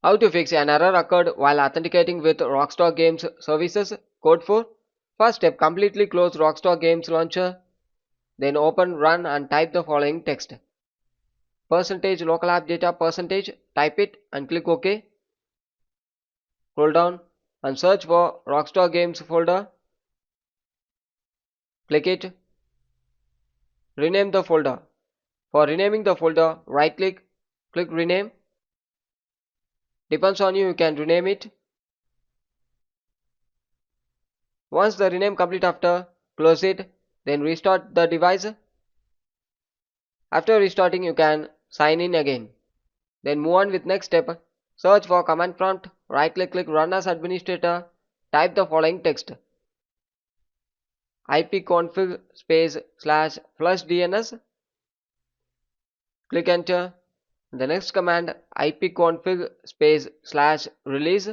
How to fix an error occurred while authenticating with Rockstar Games Services. Code 4. First step, completely close Rockstar Games Launcher. Then open, run and type the following text. Percentage local app data percentage. Type it and click OK. Scroll down and search for Rockstar Games folder. Click it. Rename the folder. For renaming the folder, right click, click rename. Depends on you, you can rename it. Once the rename complete after, close it, then restart the device. After restarting, you can sign in again. Then move on with next step. Search for command prompt, right click, click run as administrator. Type the following text. ipconfig space slash flush DNS. Click enter. The next command ipconfig space slash release.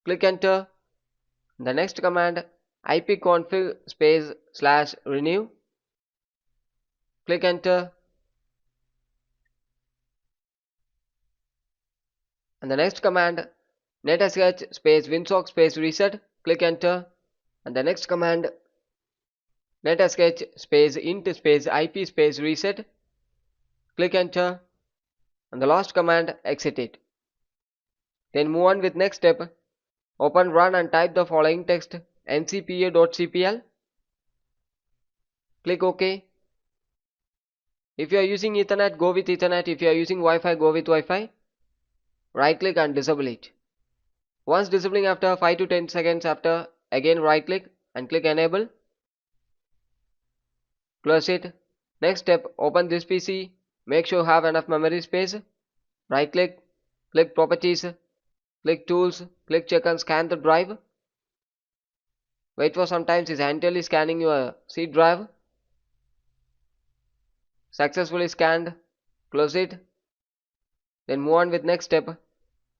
Click enter. The next command ipconfig space slash renew. Click enter. And the next command netsh space winsock space reset. Click enter. And the next command netsh space int space ip space reset. Click enter. And the last command exit it. Then move on with next step. Open, run and type the following text ncpa.cpl. Click OK. If you are using Ethernet, go with Ethernet. If you are using Wi-Fi, go with Wi-Fi. Right click and disable it. Once disabling after 5 to 10 seconds after, again right click and click enable. Close it. Next step, open this PC. Make sure you have enough memory space. Right click, click properties, click tools, click check and scan the drive. Wait for some time, it's entirely scanning your C drive. Successfully scanned. Close it. Then move on with next step.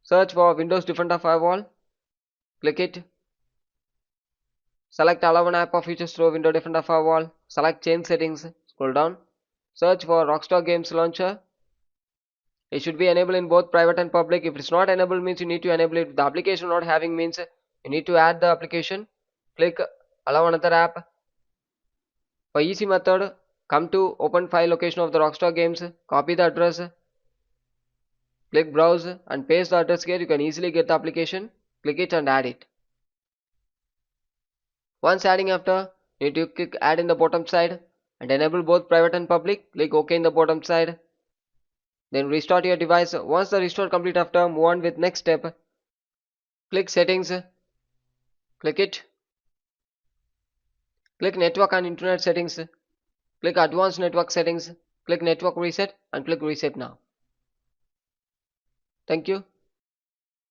Search for Windows Defender Firewall. Click it. Select allow an app or features through Windows Defender Firewall. Select change settings. Scroll down. Search for Rockstar Games Launcher. It should be enabled in both private and public. If it's not enabled means you need to enable it. If the application not having means you need to add the application. Click allow another app. For easy method, come to open file location of the Rockstar Games. Copy the address. Click browse and paste the address here. You can easily get the application. Click it and add it. Once adding after, you need to click add in the bottom side and enable both private and public. Click OK in the bottom side. Then restart your device. Once the restore complete after, move on with next step. Click settings. Click it. Click network and internet settings. Click advanced network settings. Click network reset and click reset now. Thank you.